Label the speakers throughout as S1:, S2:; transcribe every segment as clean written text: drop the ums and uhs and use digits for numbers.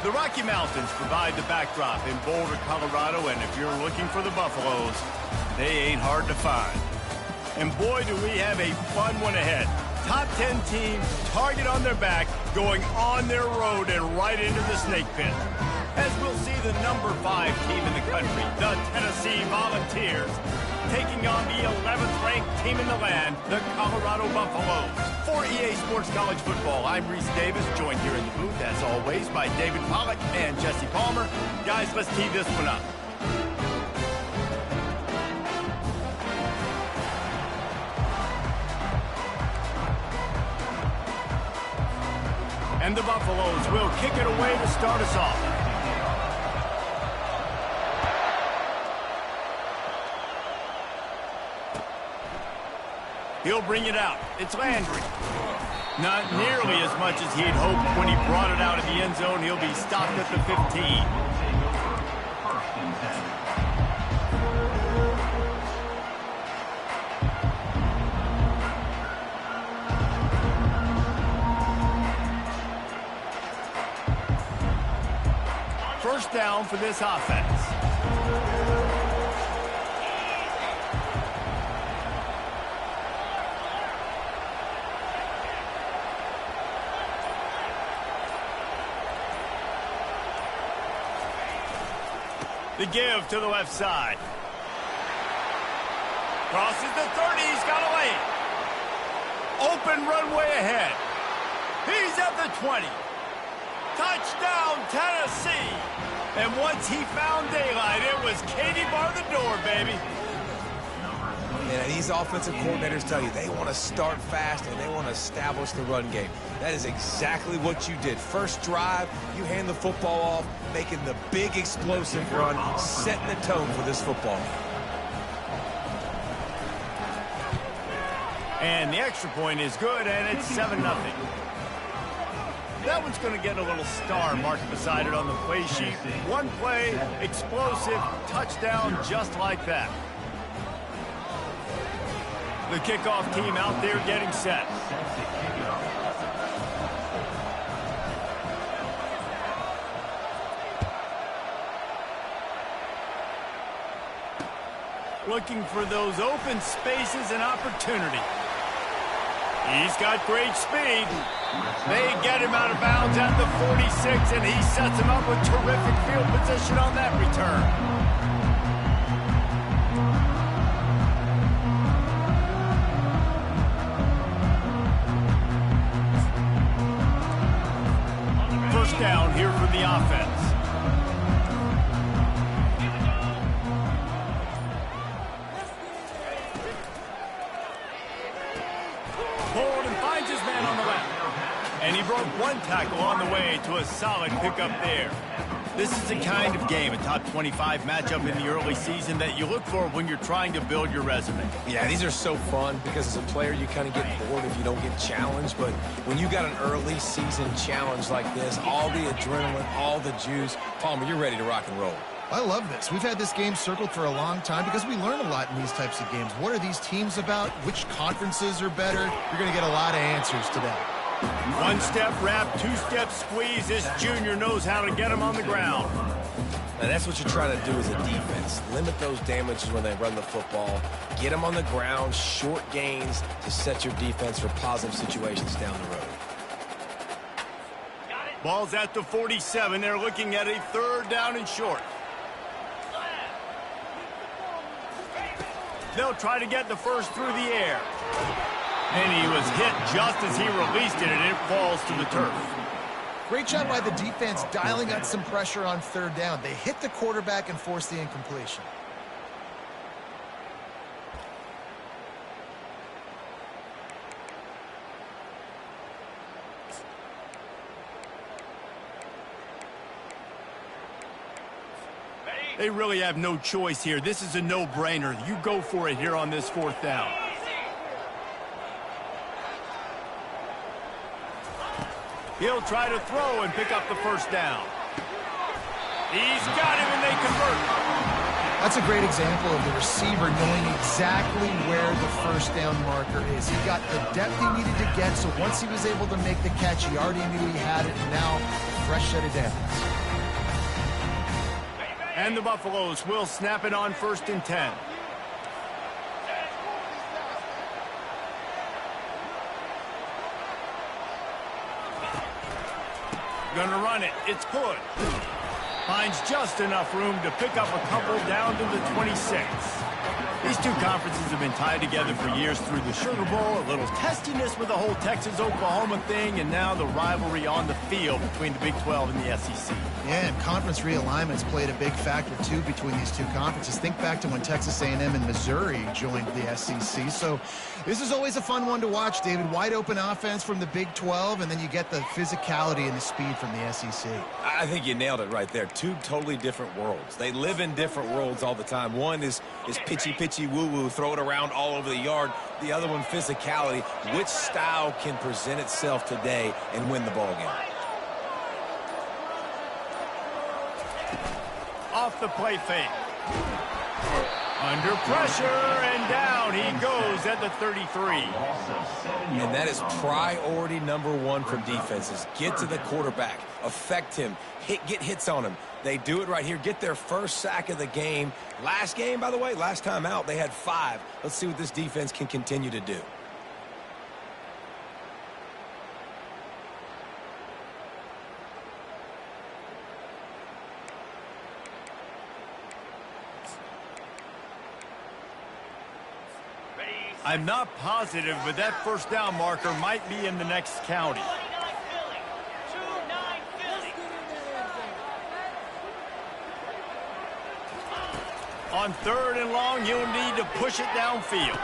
S1: The Rocky Mountains provide the backdrop in Boulder, Colorado, and if you're looking for the Buffaloes, they ain't hard to find. And boy, do we have a fun one ahead. Top 10 teams, target on their back, going on their road and right into the snake pit. As we'll see the number 5 team in the country, the Tennessee Volunteers, taking on the 11th ranked team in the land, the Colorado Buffaloes. For EA Sports College Football, I'm Reese Davis, joined here in the booth, as always, by David Pollack and Jesse Palmer. Guys, let's tee this one up. And the Buffaloes will kick it away to start us off. He'll bring it out. It's Landry. Not nearly as much as he'd hoped when he brought it out of the end zone. He'll be stopped at the 15. First down for this offense. The give to the left side. Crosses the 30, he's got a lane. Open runway ahead. He's at the 20. Touchdown, Tennessee. And once he found daylight, it was Katie bar the door, baby.
S2: Yeah, these offensive coordinators tell you they want to start fast and they want to establish the run game. That is exactly what you did. First drive, you hand the football off, making the big explosive run, setting the tone for this football game.
S1: And the extra point is good, and it's 7-0. That one's going to get a little star marked beside it on the play sheet. One play, explosive, touchdown, just like that. The kickoff team out there getting set. Looking for those open spaces and opportunity. He's got great speed. They get him out of bounds at the 46, and he sets him up with terrific field position on that return. First down here for the offense. Hold and finds his man on the left. And he broke one tackle on the way to a solid pickup there. This is the kind of game, a top 25 matchup in the early season, that you look for when you're trying to build your resume.
S2: Yeah, these are so fun because as a player you kind of get bored if you don't get challenged, but when you got an early season challenge like this, all the adrenaline, all the juice, Palmer, you're ready to rock and roll.
S3: I love this. We've had this game circled for a long time because we learn a lot in these types of games. What are these teams about? Which conferences are better? You're going to get a lot of answers today.
S1: One-step wrap, two-step squeeze. This junior knows how to get him on the ground.
S2: Now that's what you're trying to do as a defense. Limit those damages when they run the football. Get them on the ground, short gains to set your defense for positive situations down the road.
S1: Ball's at the 47. They're looking at a third down and short. They'll try to get the first through the air. And he was hit just as he released it, and it falls to the turf.
S3: Great job by the defense dialing out some pressure on third down. They hit the quarterback and forced the incompletion.
S1: They really have no choice here. This is a no-brainer. You go for it here on this fourth down. He'll try to throw and pick up the first down. He's got him, and they convert.
S3: That's a great example of the receiver knowing exactly where the first down marker is. He got the depth he needed to get, so once he was able to make the catch, he already knew he had it, and now a fresh set of downs.
S1: And the Buffaloes will snap it on 1st and 10. Gonna run it. It's good. Finds just enough room to pick up a couple down to the 26. These two conferences have been tied together for years through the Sugar Bowl, a little testiness with the whole Texas-Oklahoma thing, and now the rivalry on the field between the Big 12 and the SEC.
S3: Yeah, and conference realignments played a big factor, too, between these two conferences. Think back to when Texas A&M and Missouri joined the SEC. So this is always a fun one to watch, David. Wide open offense from the Big 12, and then you get the physicality and the speed from the SEC.
S2: I think you nailed it right there. Two totally different worlds. They live in different worlds all the time. One is pitchy, woo-woo, throw it around all over the yard. The other one, physicality. Which style can present itself today and win the ball game?
S1: Off the play fake. Under pressure, and down he goes at the 33.
S2: And that is priority number one for defenses. Get to the quarterback, affect him, get hits on him. They do it right here, get their first sack of the game. Last game, by the way, last time out, they had 5. Let's see what this defense can continue to do.
S1: I'm not positive, but that first down marker might be in the next county. On 3rd and long, you'll need to push it downfield.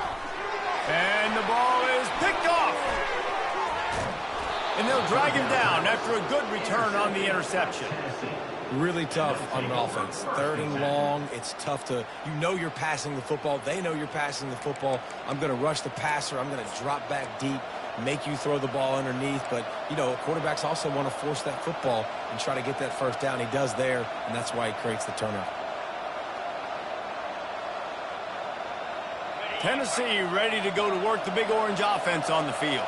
S1: And the ball is picked off. And they'll drag him down after a good return on the interception.
S2: Really tough on an offense. 3rd and long, it's tough to, you know you're passing the football. They know you're passing the football. I'm going to rush the passer. I'm going to drop back deep, make you throw the ball underneath. But, you know, quarterbacks also want to force that football and try to get that first down. He does there, and that's why he creates the turnover.
S1: Tennessee ready to go to work the Big Orange offense on the field.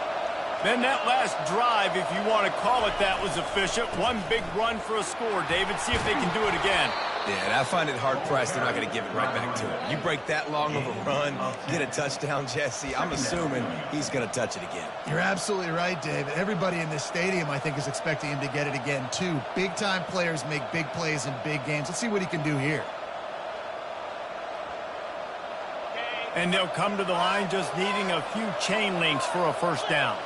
S1: Then that last drive, if you want to call it that, was efficient. One big run for a score, David. See if they can do it again.
S2: Yeah, and I find it hard-pressed. They're not going to give it right back to him. You break that long of a run, get a touchdown, Jesse, I'm assuming he's going to touch it again.
S3: You're absolutely right, David. Everybody in this stadium, I think, is expecting him to get it again, too. Big-time players make big plays in big games. Let's see what he can do here.
S1: And they'll come to the line just needing a few chain links for a first down.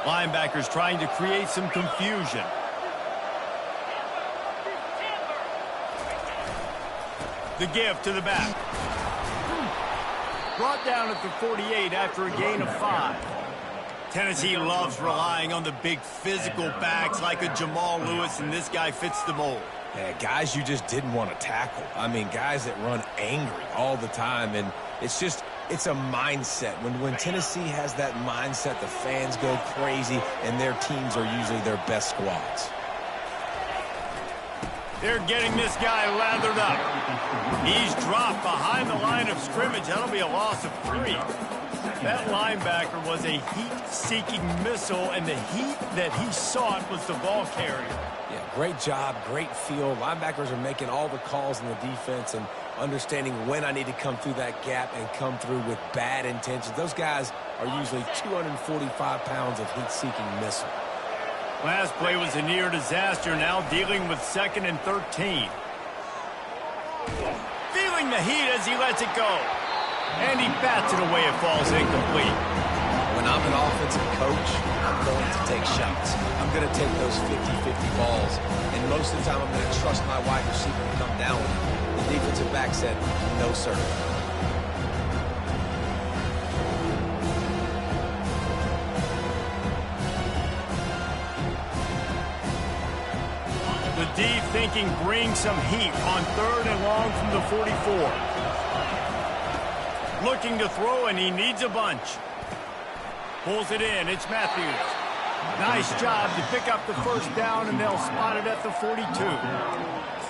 S1: Linebackers trying to create some confusion. The give to the back. Brought down at the 48 after a gain of 5. Tennessee loves relying on the big physical backs like a Jamal Lewis, and this guy fits the mold.
S2: Yeah, guys you just didn't want to tackle. I mean, guys that run angry all the time, and it's a mindset. When Tennessee has that mindset, the fans go crazy, and their teams are usually their best squads.
S1: They're getting this guy lathered up. He's dropped behind the line of scrimmage. That'll be a loss of 3. That linebacker was a heat-seeking missile, and the heat that he sought was the ball carrier.
S2: Yeah, great job, great feel. Linebackers are making all the calls in the defense and understanding when I need to come through that gap and come through with bad intentions. Those guys are usually 245 pounds of heat-seeking missile.
S1: Last play was a near disaster, now dealing with 2nd and 13. Feeling the heat as he lets it go. And he bats it away. It falls incomplete.
S2: When I'm an offensive coach, I'm going to take shots. I'm going to take those 50-50 balls. And most of the time, I'm going to trust my wide receiver to come down with it. The defensive back said, no, sir.
S1: The deep thinking brings some heat on 3rd and long from the 44. Looking to throw, and he needs a bunch. Pulls it in. It's Matthews. Nice job to pick up the first down, and they'll spot it at the 42.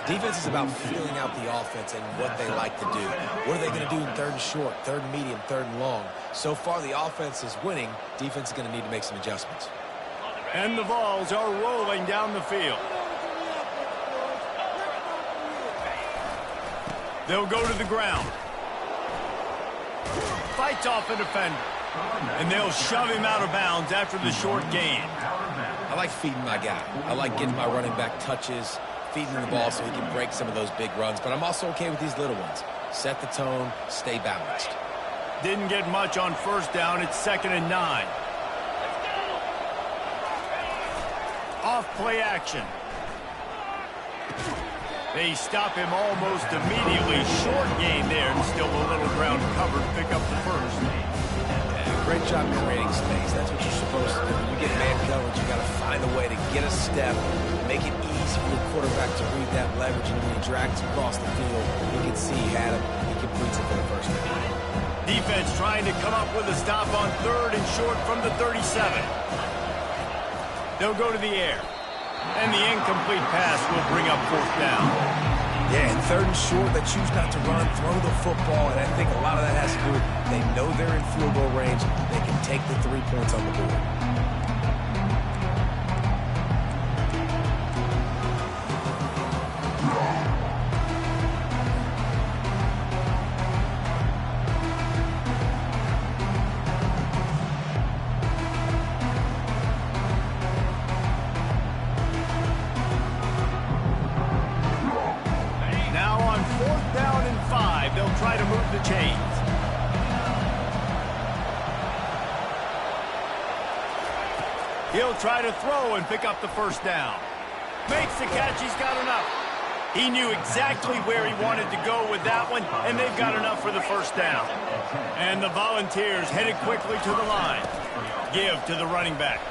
S2: Defense is about feeling out the offense and what they like to do. What are they going to do in third and short, third and medium, third and long? So far, the offense is winning. Defense is going to need to make some adjustments.
S1: And the Vols are rolling down the field. They'll go to the ground. Fights off a defender. And they'll shove him out of bounds after the short gain.
S2: I like feeding my guy. I like getting my running back touches, feeding him the ball so he can break some of those big runs. But I'm also okay with these little ones. Set the tone, stay balanced.
S1: Didn't get much on first down. It's 2nd and 9. Off play action. They stop him almost immediately. Short gain there, and still a little ground covered. Pick up the first.
S2: Yeah, great job creating space. That's what you're supposed to do. When you get man coverage, you got to find a way to get a step, make it easy for your quarterback to read that leverage, and when he drags across the field, he can see he had him. He completes it for the first down.
S1: Defense trying to come up with a stop on 3rd and short from the 37. They'll go to the air. And the incomplete pass will bring up 4th down.
S2: Yeah, and 3rd and short, they choose not to run, throw the football, and I think a lot of that has to do with they know they're in field goal range. They can take the 3 points on the board.
S1: Try to move the chains. He'll try to throw and pick up the first down. Makes the catch. He's got enough. He knew exactly where he wanted to go with that one, and they've got enough for the first down. And the Volunteers headed quickly to the line. Give to the running back.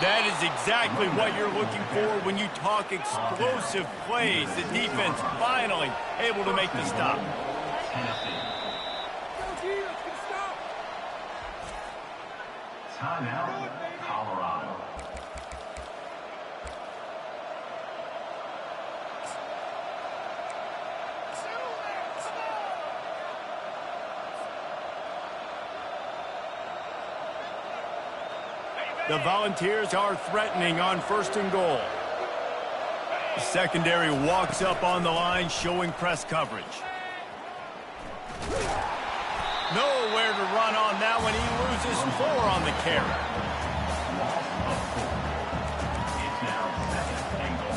S1: That is exactly what you're looking for when you talk explosive plays. The defense finally able to make the stop.
S4: Timeout, Colorado.
S1: The Volunteers are threatening on 1st and goal. The secondary walks up on the line, showing press coverage. Nowhere to run on that one. He loses 4 on the carry.
S4: It's now 2nd and goal.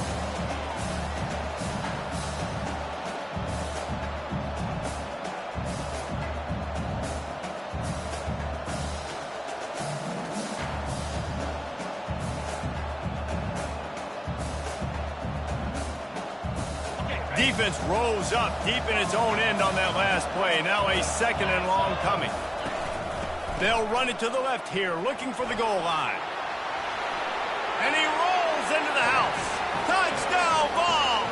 S1: Defense rolls up deep in its own end on that last play. Now a 2nd and long coming. They'll run it to the left here, looking for the goal line. And he rolls into the house. Touchdown, Vols!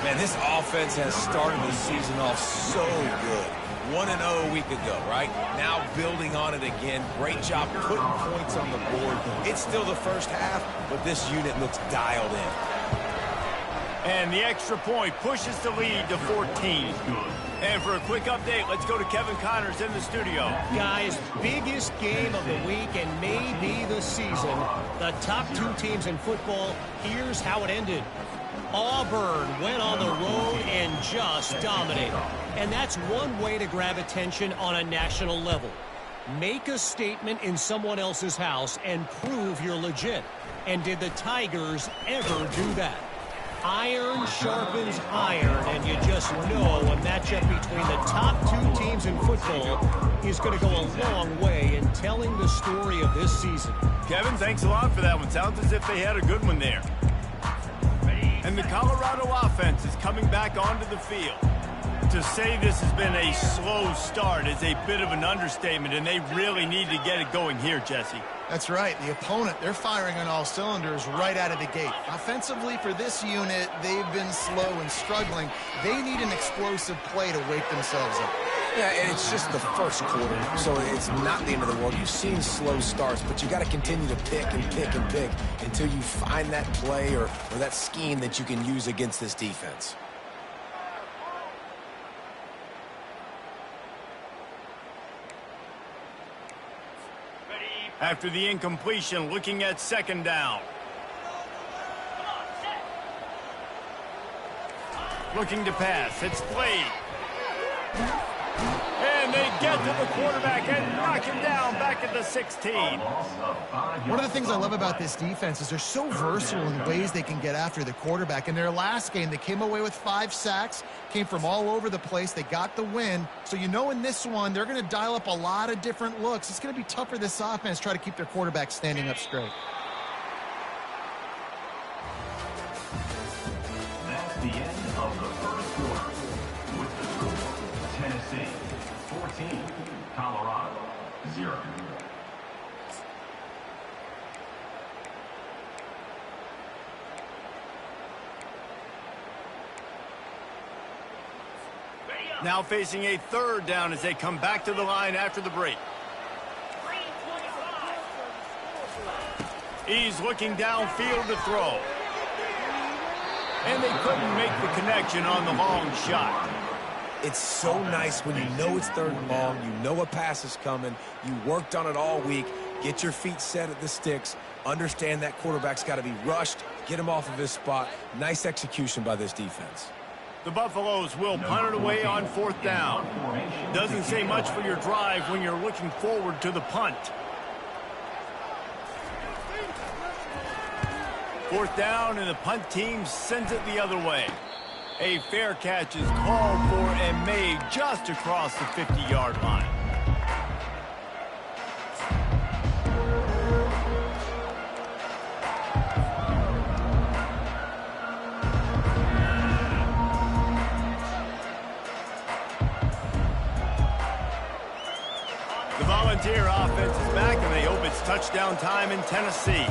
S2: Man, this offense has started the season off so good. 1-0 a week ago, right? Now building on it again. Great job putting points on the board. It's still the first half, but this unit looks dialed in.
S1: And the extra point pushes the lead to 14. And for a quick update, let's go to Kevin Connors in the studio.
S5: Guys, biggest game of the week and maybe the season. The top 2 teams in football, here's how it ended. Auburn went on the road and just dominated. And that's one way to grab attention on a national level. Make a statement in someone else's house and prove you're legit. And did the Tigers ever do that? Iron sharpens iron, and you just know a matchup between the top 2 teams in football is going to go a long way in telling the story of this season.
S1: Kevin, thanks a lot for that one. Sounds as if they had a good one there. And the Colorado offense is coming back onto the field. To say this has been a slow start is a bit of an understatement, and they really need to get it going here, Jesse.
S3: That's right. The opponent, they're firing on all cylinders right out of the gate. Offensively, for this unit, they've been slow and struggling. They need an explosive play to wake themselves up.
S2: Yeah, and it's just the first quarter, so it's not the end of the world. You've seen slow starts, but you got to continue to pick and pick and pick until you find that play or that scheme that you can use against this defense.
S1: After the incompletion, looking at second down. Looking to pass. It's played. And they get to the quarterback and knock him down back at the 16.
S3: One of the things I love about this defense is they're so versatile in ways they can get after the quarterback. In their last game, they came away with 5 sacks, came from all over the place. They got the win. So you know in this one, they're going to dial up a lot of different looks. It's going to be tough for this offense to try to keep their quarterback standing up straight.
S4: That's the end of the first quarter. With the score, Tennessee 14, Colorado 0.
S1: Now facing a third down as they come back to the line after the break. He's looking downfield to throw. And they couldn't make the connection on the long shot.
S2: It's so nice when you know it's third and long, you know a pass is coming, you worked on it all week, get your feet set at the sticks, understand that quarterback's got to be rushed, get him off of his spot. Nice execution by this defense.
S1: The Buffaloes will punt it away on fourth down. Doesn't say much for your drive when you're looking forward to the punt. Fourth down, and the punt team sends it the other way. A fair catch is called for and made just across the 50-yard line. The Volunteer offense is back, and they hope it's touchdown time in Tennessee.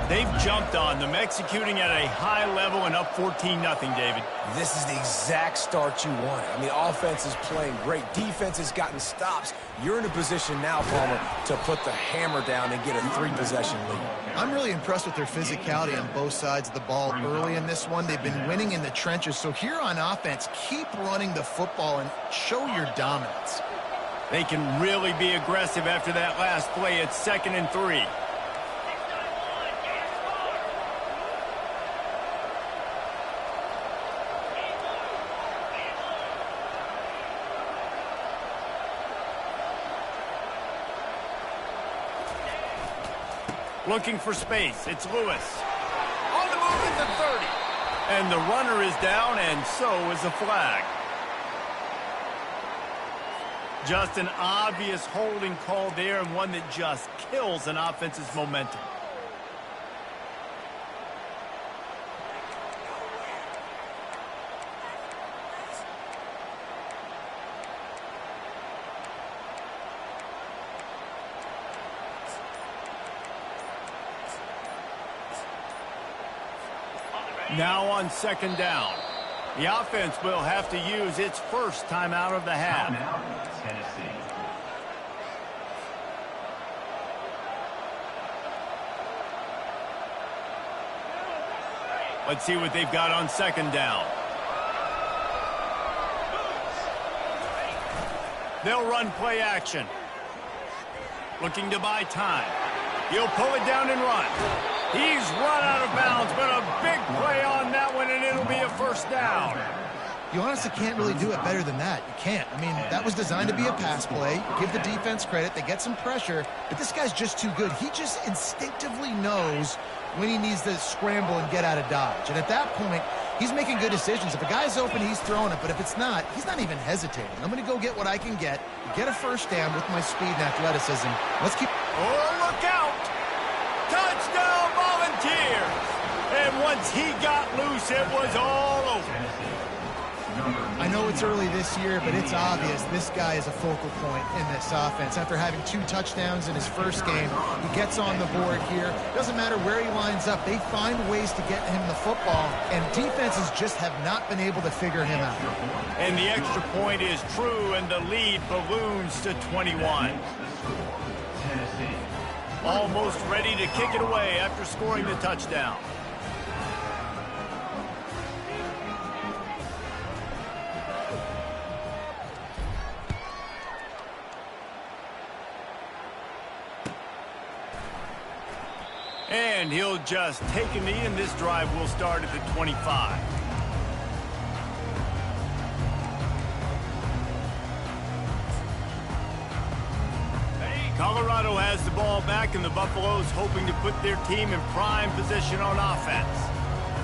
S1: They've jumped on them, executing at a high level and up 14-0, David.
S2: This is the exact start you wanted. I mean, offense is playing great. Defense has gotten stops. You're in a position now, Palmer, to put the hammer down and get a 3-possession lead.
S3: I'm really impressed with their physicality on both sides of the ball early in this one. They've been winning in the trenches. So here on offense, keep running the football and show your dominance.
S1: They can really be aggressive after that last play. It's 2nd and 3. Looking for space. It's Lewis. On the move at the 30. And the runner is down, and so is the flag. Just an obvious holding call there, and one that just kills an offense's momentum. Now on 2nd down. The offense will have to use its first timeout of the half.
S4: Timeout, Tennessee.
S1: Let's see what they've got on 2nd down. They'll run play action. Looking to buy time. He'll pull it down and run. He's run out of bounds, but a big play on that one, and it'll be a first down.
S3: You honestly can't really do it better than that. You can't. I mean, that was designed to be a pass play. Give the defense credit. They get some pressure, but this guy's just too good. He just instinctively knows when he needs to scramble and get out of dodge. And at that point, he's making good decisions. If a guy's open, he's throwing it, but if it's not, he's not even hesitating. I'm going to go get what I can get a first down with my speed and athleticism. Let's keep...
S1: Oh, look out! Touchdown, Volunteers! And once he got loose, it was all over.
S3: I know it's early this year, but it's obvious this guy is a focal point in this offense. After having 2 touchdowns in his first game, he gets on the board here. Doesn't matter where he lines up. They find ways to get him the football, and defenses just have not been able to figure him out.
S1: And the extra point is true, and the lead balloons to 21. Almost ready to kick it away after scoring the touchdown. And he'll just take a knee, and this drive will start at the 25. Colorado has the ball back, and the Buffaloes hoping to put their team in prime position on offense.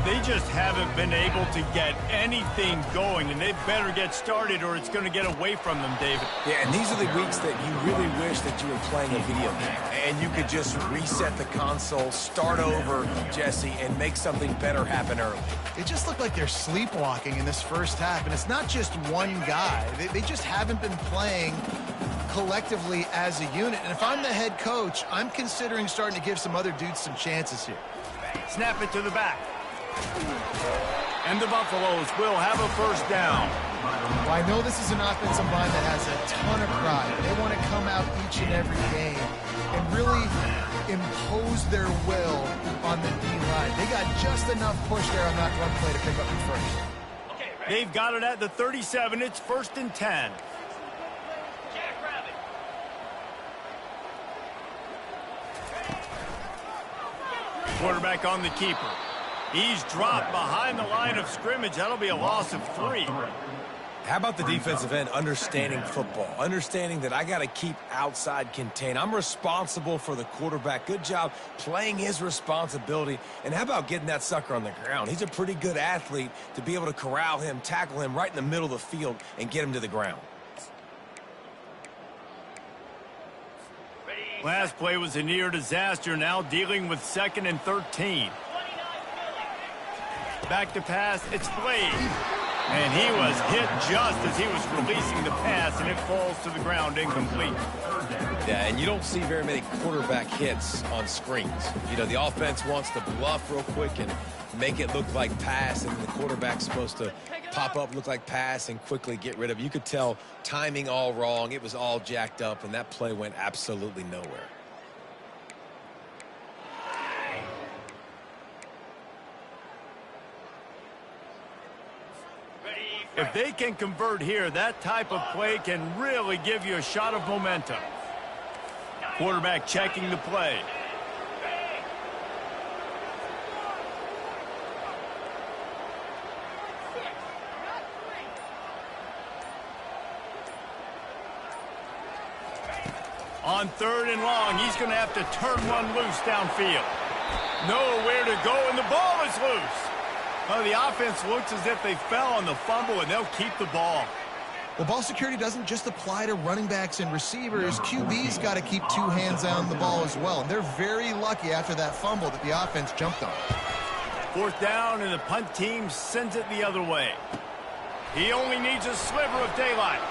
S1: They just haven't been able to get anything going, and they better get started or it's going to get away from them, David.
S2: Yeah, and these are the weeks that you really wish that you were playing a video game and you could just reset the console, start over, Jesse, and make something better happen early.
S3: It just looked like they're sleepwalking in this first half, and it's not just one guy. They just haven't been playing collectively as a unit. And if I'm the head coach, I'm considering starting to give some other dudes some chances here.
S1: Snap it to the back. And the Buffaloes will have a first down.
S3: Well, I know this is an offensive line that has a ton of pride. They want to come out each and every game and really impose their will on the D-line. They got just enough push there on that run play to pick up the first.
S1: They've got it at the 37. It's 1st and 10. Quarterback on the keeper. He's dropped behind the line of scrimmage. That'll be a loss of 3.
S2: How about the defensive end understanding football, understanding that I got to keep outside contain. I'm responsible for the quarterback. Good job playing his responsibility. And how about getting that sucker on the ground? He's a pretty good athlete to be able to corral him, tackle him right in the middle of the field, and get him to the ground.
S1: Last play was a near disaster, now dealing with 2nd and 13. Back to pass, it's Blade. And he was hit just as he was releasing the pass, and it falls to the ground incomplete.
S2: Yeah, and you don't see very many quarterback hits on screens. You know, the offense wants to bluff real quick and make it look like pass, and the quarterback's supposed to pop up, look like pass, and quickly get rid of it. You could tell timing all wrong. It was all jacked up, and that play went absolutely nowhere.
S1: If they can convert here, that type of play can really give you a shot of momentum. Quarterback checking the play. On 3rd and long, he's going to have to turn one loose downfield. Nowhere to go, and the ball is loose. Oh, the offense looks as if they fell on the fumble, and they'll keep the ball.
S3: Well, ball security doesn't just apply to running backs and receivers. QB's got to keep 2 hands on the ball as well. And they're very lucky after that fumble that the offense jumped on.
S1: 4th down, and the punt team sends it the other way. He only needs a sliver of daylight.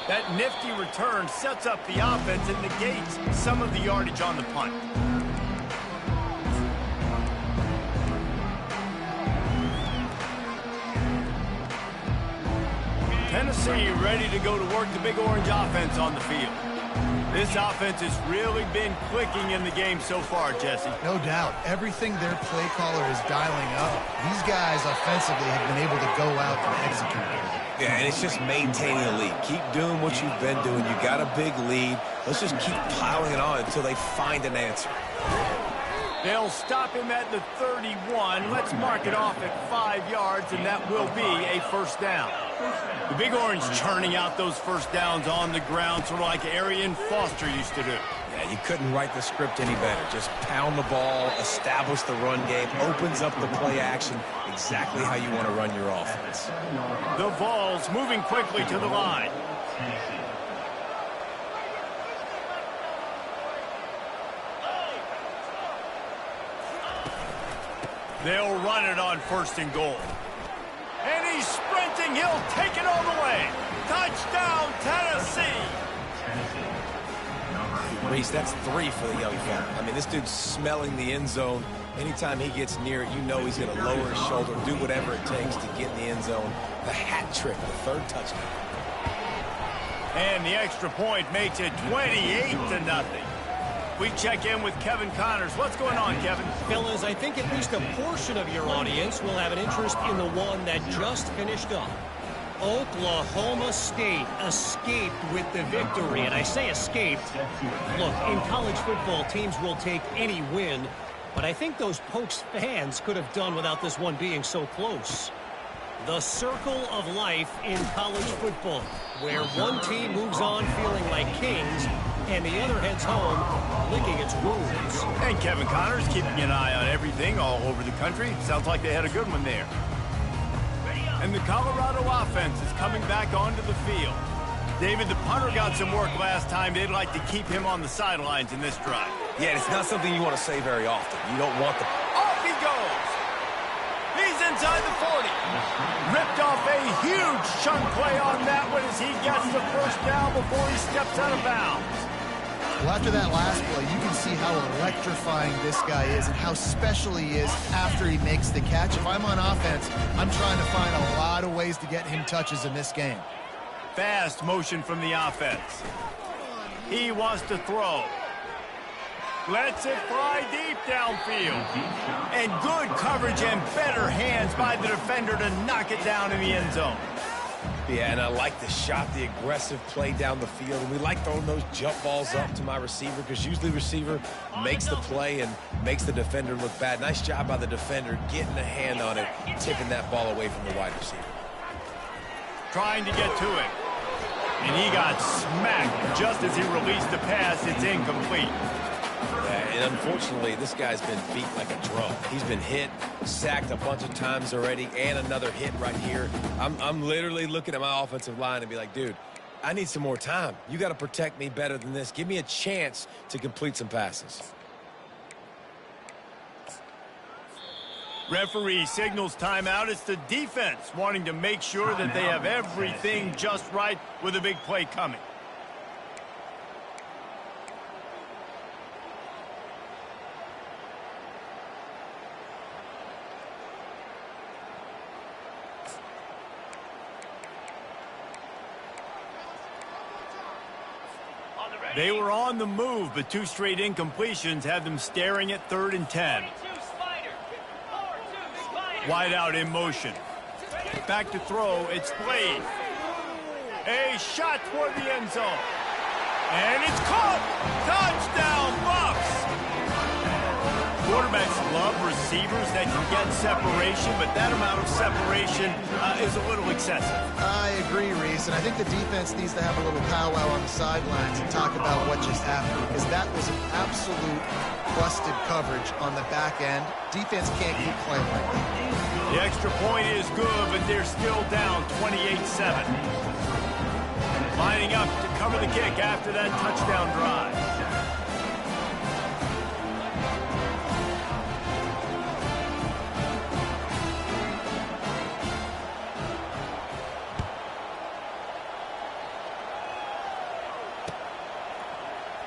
S1: That nifty return sets up the offense and negates some of the yardage on the punt. Tennessee ready to go to work the Big Orange offense on the field. This offense has really been clicking in the game so far, Jesse.
S3: No doubt. Everything their play caller is dialing up. These guys offensively have been able to go out and execute.
S2: Yeah, and it's just maintaining the lead. Keep doing what you've been doing. You got a big lead. Let's just keep piling it on until they find an answer.
S1: They'll stop him at the 31. Let's mark it off at 5 yards, and that will be a first down. The Big Orange churning out those first downs on the ground, sort of like Arian Foster used to do.
S2: Yeah, you couldn't write the script any better. Just pound the ball, establish the run game, opens up the play action, exactly how you want to run your offense.
S1: The Vols moving quickly to the line. They'll run it on 1st and goal. And he's sprinting. He'll take it all the way. Touchdown, Tennessee.
S2: Reese, that's 3 for the young fella. I mean, this dude's smelling the end zone. Anytime he gets near it, you know he's going to lower his shoulder, do whatever it takes to get in the end zone. The hat trick, the 3rd touchdown.
S1: And the extra point makes it 28-0. We check in with Kevin Connors. What's going on, Kevin?
S5: Fellas, I think at least a portion of your audience will have an interest in the one that just finished up. Oklahoma State escaped with the victory. And I say escaped. Look, in college football, teams will take any win. But I think those Pokes fans could have done without this one being so close. The circle of life in college football, where one team moves on feeling like kings, and the other heads home licking its wounds.
S1: And Kevin Connors keeping an eye on everything all over the country. Sounds like they had a good one there. And the Colorado offense is coming back onto the field. David, the punter got some work last time. They'd like to keep him on the sidelines in this drive.
S2: Yeah, it's not something you want to say very often. You don't want the...
S1: Off he goes! He's inside the 40. Ripped off a huge chunk play on that one as he gets the first down before he steps out of bounds.
S3: Well, after that last play, you can see how electrifying this guy is and how special he is after he makes the catch. If I'm on offense, I'm trying to find a lot of ways to get him touches in this game.
S1: Fast motion from the offense. He wants to throw. Lets it fly deep downfield. And good coverage and better hands by the defender to knock it down in the end zone.
S2: Yeah, and I like the shot, the aggressive play down the field. And we like throwing those jump balls up to my receiver because usually the receiver makes the play and makes the defender look bad. Nice job by the defender getting a hand on it, tipping that ball away from the wide receiver.
S1: Trying to get to it. And he got smacked just as he released the pass. It's incomplete.
S2: Yeah, and unfortunately, this guy's been beat like a drum. He's been hit, sacked a bunch of times already, and another hit right here. I'm literally looking at my offensive line and be like, dude, I need some more time. You got to protect me better than this. Give me a chance to complete some passes.
S1: Referee signals timeout. It's the defense wanting to make sure that they have everything just right with a big play coming. They were on the move, but 2 straight incompletions had them staring at 3rd and 10. Wide out in motion. Back to throw. It's Blade. A shot toward the end zone. And it's caught. Touchdown, Bucks. Quarterbacks love receivers that can get separation, but that amount of separation is a little excessive.
S3: I agree, Reese, and I think the defense needs to have a little powwow on the sidelines and talk about what just happened, because that was an absolute busted coverage on the back end. Defense can't keep playing like that.
S1: The extra point is good, but they're still down 28-7. Lining up to cover the kick after that touchdown drive.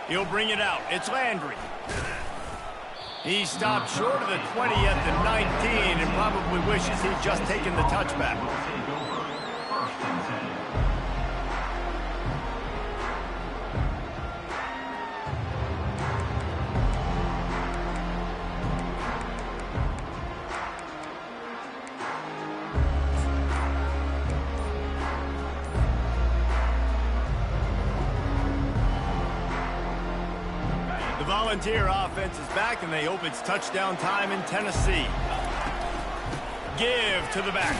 S1: He'll bring it out. It's Landry. He stopped short of the 20 at the 19 and probably wishes he'd just taken the touchback. Volunteer offense is back, and they hope it's touchdown time in Tennessee. Give to the back.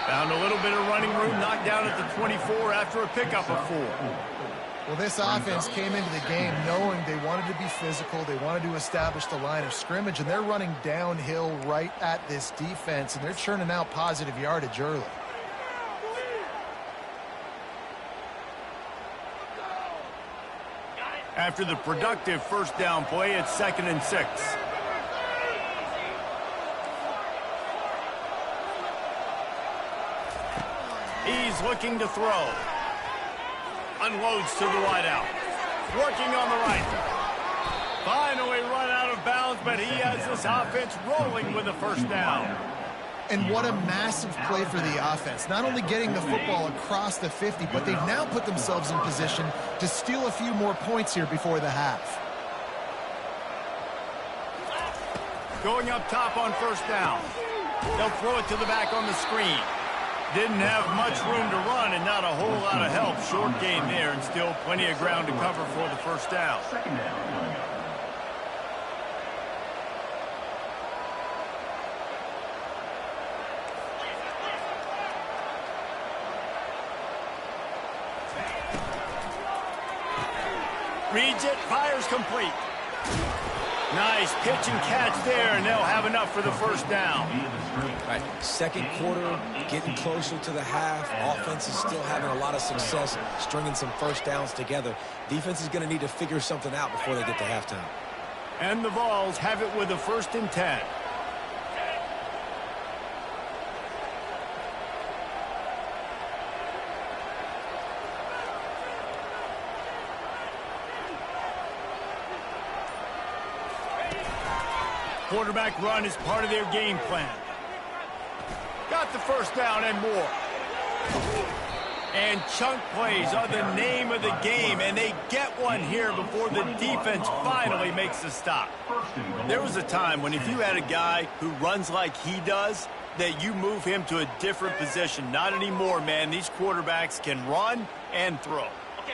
S1: Found a little bit of running room, knocked down at the 24 after a pickup of 4.
S3: Well, this offense came into the game knowing they wanted to be physical, they wanted to establish the line of scrimmage, and they're running downhill right at this defense, and they're churning out positive yardage early.
S1: After the productive first down play, it's 2nd and 6. is looking to throw. Unloads to the wideout. Working on the right. Finally run out of bounds, but he has this offense rolling with a first down.
S3: And what a massive play for the offense. Not only getting the football across the 50, but they've now put themselves in position to steal a few more points here before the half.
S1: Going up top on first down. They'll throw it to the back on the screen. Didn't have much room to run and not a whole lot of help. Short gain there and still plenty of ground to cover for the first down.
S4: Second down.
S1: Reads it, fires complete. Nice pitch and catch there, and they'll have enough for the first down.
S2: All right, second quarter, getting closer to the half. Offense is still having a lot of success stringing some first downs together. Defense is going to need to figure something out before they get to halftime.
S1: And the Vols have it with a 1st and 10. Quarterback run is part of their game plan. Got the first down and more. And chunk plays are the name of the game, and they get one here before the defense finally makes a stop. There was a time when if you had a guy who runs like he does, that you move him to a different position. Not anymore, man. These quarterbacks can run and throw.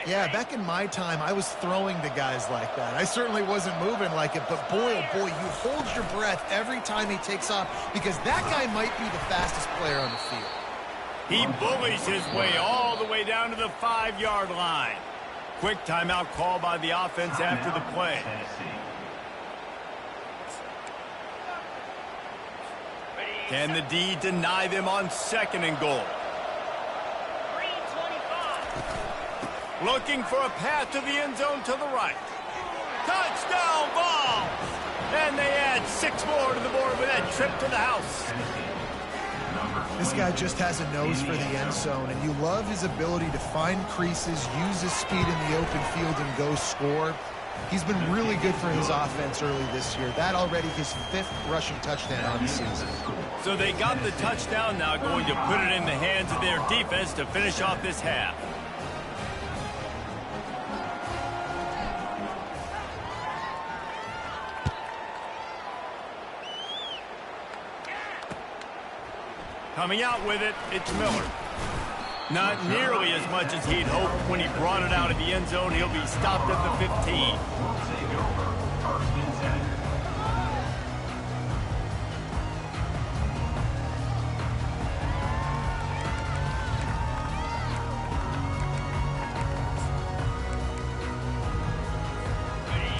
S3: Yeah, back in my time, I was throwing to guys like that. I certainly wasn't moving like it, but boy, oh boy, you hold your breath every time he takes off because that guy might be the fastest player on the field.
S1: He bullies his way all the way down to the 5-yard line. Quick timeout call by the offense after the play. Can the D deny them on 2nd and goal? Looking for a path to the end zone to the right. Touchdown ball! And they add 6 more to the board with that trip to the house.
S3: This guy just has a nose for the end zone, and you love his ability to find creases, use his speed in the open field, and go score. He's been really good for his offense early this year. That already his 5th rushing touchdown on the season.
S1: So they got the touchdown, now going to put it in the hands of their defense to finish off this half. Coming out with it, it's Miller. Not nearly as much as he'd hoped when he brought it out of the end zone. He'll be stopped at the 15.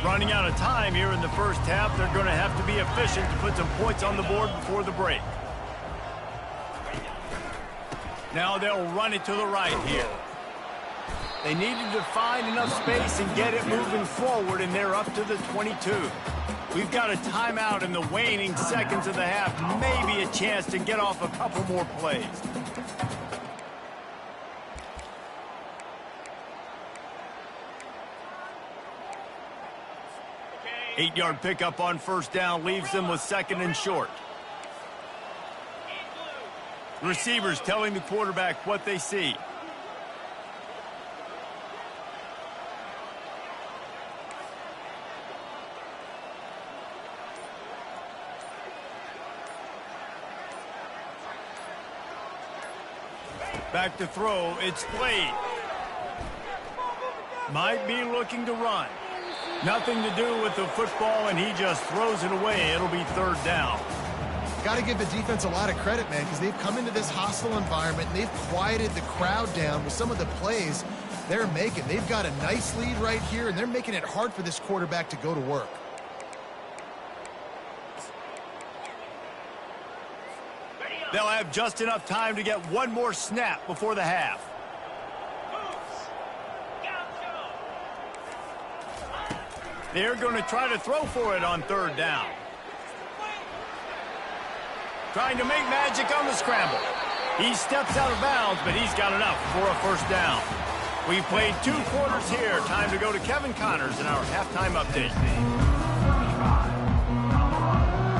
S1: Running out of time here in the first half. They're going to have to be efficient to put some points on the board before the break. Now they'll run it to the right here. They needed to find enough space and get it moving forward, and they're up to the 22. We've got a timeout in the waning seconds of the half. Maybe a chance to get off a couple more plays. Okay. 8-yard pickup on first down leaves them with 2nd and short. Receivers telling the quarterback what they see. Back to throw, it's Slade. Might be looking to run. Nothing to do with the football, and he just throws it away. It'll be 3rd down.
S3: Got to give the defense a lot of credit, man, because they've come into this hostile environment and they've quieted the crowd down with some of the plays they're making. They've got a nice lead right here, and they're making it hard for this quarterback to go to work.
S1: They'll have just enough time to get one more snap before the half. They're going to try to throw for it on 3rd down. Trying to make magic on the scramble. He steps out of bounds, but he's got enough for a first down. We've played 2 quarters here. Time to go to Kevin Connors in our halftime update.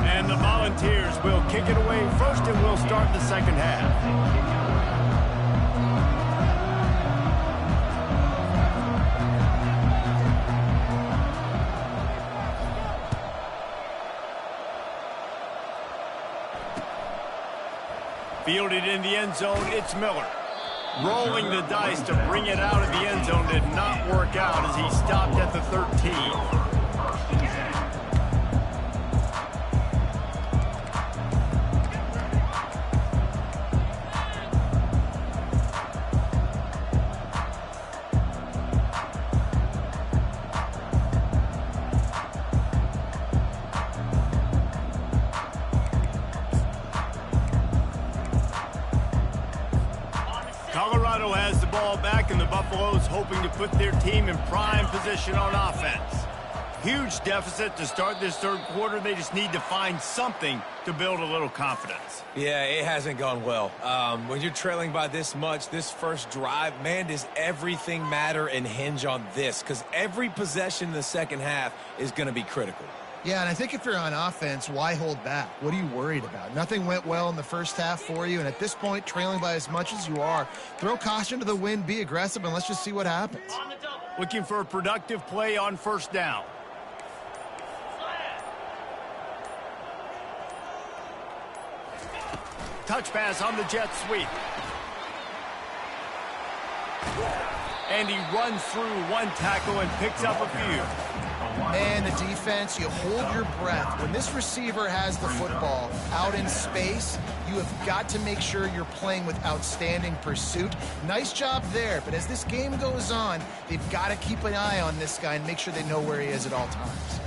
S1: And the Volunteers will kick it away first, and we'll start the second half. Fielded in the end zone, it's Miller. Rolling the dice to bring it out of the end zone did not work out as he stopped at the 13. Colorado has the ball back, and the Buffaloes hoping to put their team in prime position on offense. Huge deficit to start this third quarter. They just need to find something to build a little confidence.
S2: Yeah, it hasn't gone well. When you're trailing by this much, this first drive, man, does everything matter and hinge on this? Because every possession in the second half is going to be critical.
S3: Yeah, and I think if you're on offense, why hold back? What are you worried about? Nothing went well in the first half for you, and at this point, trailing by as much as you are, throw caution to the wind, be aggressive, and let's just see what happens.
S1: Looking for a productive play on first down. Touch pass on the jet sweep. And he runs through one tackle and picks up a few.
S3: Man, the defense, you hold your breath. When this receiver has the football out in space, you have got to make sure you're playing with outstanding pursuit. Nice job there, but as this game goes on, they've got to keep an eye on this guy and make sure they know where he is at all times.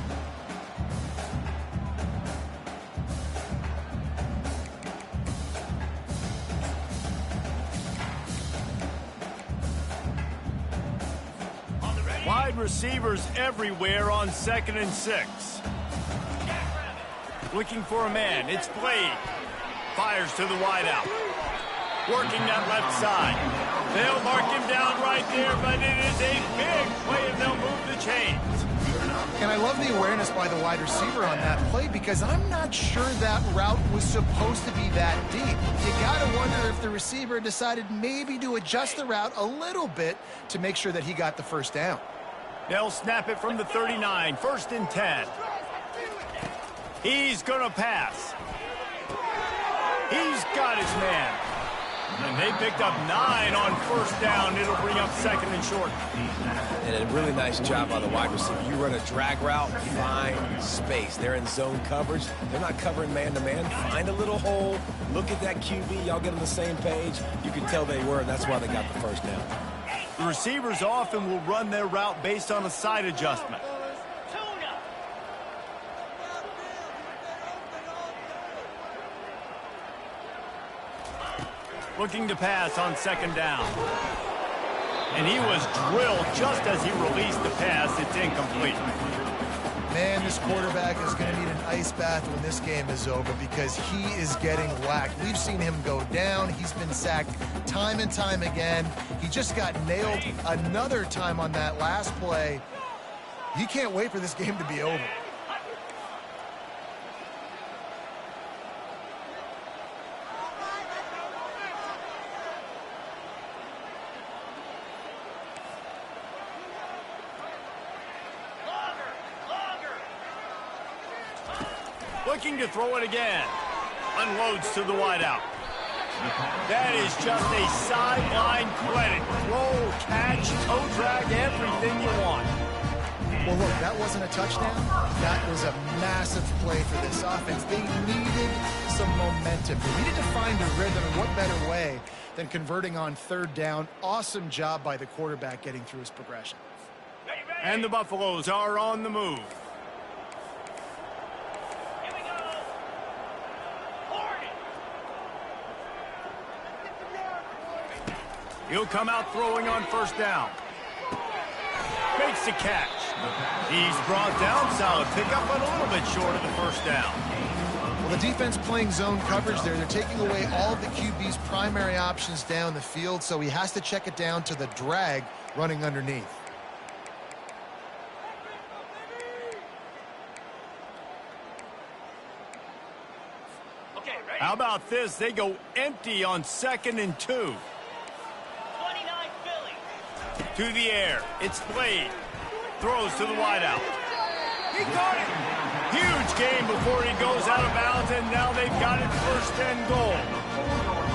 S1: Wide receivers everywhere on 2nd and 6. Looking for a man. It's Blade. Fires to the wideout. Working that left side. They'll mark him down right there, but it is a big play, and they'll move the chains.
S3: And I love the awareness by the wide receiver on that play because I'm not sure that route was supposed to be that deep. You got to wonder if the receiver decided maybe to adjust the route a little bit to make sure that he got the first down.
S1: They'll snap it from the 39, 1st and 10. He's going to pass. He's got his man. And they picked up 9 on first down. It'll bring up 2nd and short.
S2: And a really nice job by the wide receiver. You run a drag route, find space. They're in zone coverage. They're not covering man-to-man. Find a little hole. Look at that QB. Y'all get on the same page. You can tell they were, and that's why they got the first down.
S1: The receivers often will run their route based on a side adjustment. Looking to pass on 2nd down. And he was drilled just as he released the pass. It's incomplete.
S3: Man, this quarterback is going to need an ice bath when this game is over because he is getting whacked. We've seen him go down. He's been sacked time and time again. He just got nailed another time on that last play. He can't wait for this game to be over.
S1: Looking to throw it again. Unloads to the wideout. That is just a sideline clinic. Roll, catch, toe drag, everything you want.
S3: Well, look, that wasn't a touchdown. That was a massive play for this offense. They needed some momentum. They needed to find a rhythm, and what better way than converting on 3rd down. Awesome job by the quarterback getting through his progression.
S1: And the Buffaloes are on the move. He'll come out throwing on 1st down. Makes the catch. He's brought down. Solid pickup, but a little bit short of the 1st down.
S3: Well, the defense playing zone coverage there. They're taking away all of the QB's primary options down the field, so he has to check it down to the drag running underneath.
S1: How about this? They go empty on 2nd and 2.
S5: 29 Philly.
S1: To the air. It's Blade. Throws to the wideout. He caught it. Huge game before he goes out of bounds, and now they've got it 1st and goal.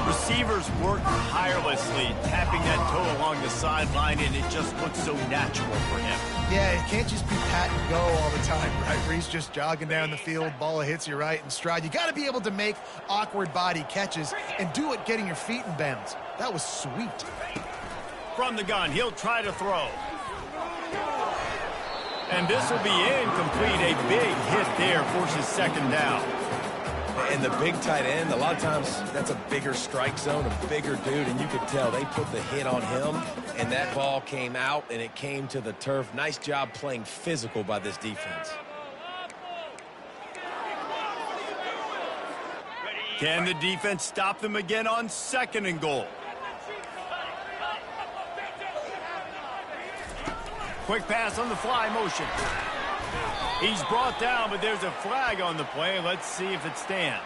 S1: Receivers work tirelessly, tapping that toe along the sideline, and it just looks so natural for him.
S3: Yeah, it can't just be pat and go all the time, right? Reese just jogging down the field, ball hits you right in stride. You got to be able to make awkward body catches and do it getting your feet in bounds. That was sweet.
S1: From the gun, he'll try to throw. And this will be incomplete. A big hit there forces 2nd down.
S2: And the big tight end, a lot of times that's a bigger strike zone, a bigger dude, and you could tell they put the hit on him, and that ball came out, and it came to the turf. Nice job playing physical by this defense.
S1: Can the defense stop them again on 2nd and goal? Quick pass on the fly motion. He's brought down, but there's a flag on the play. Let's see if it stands.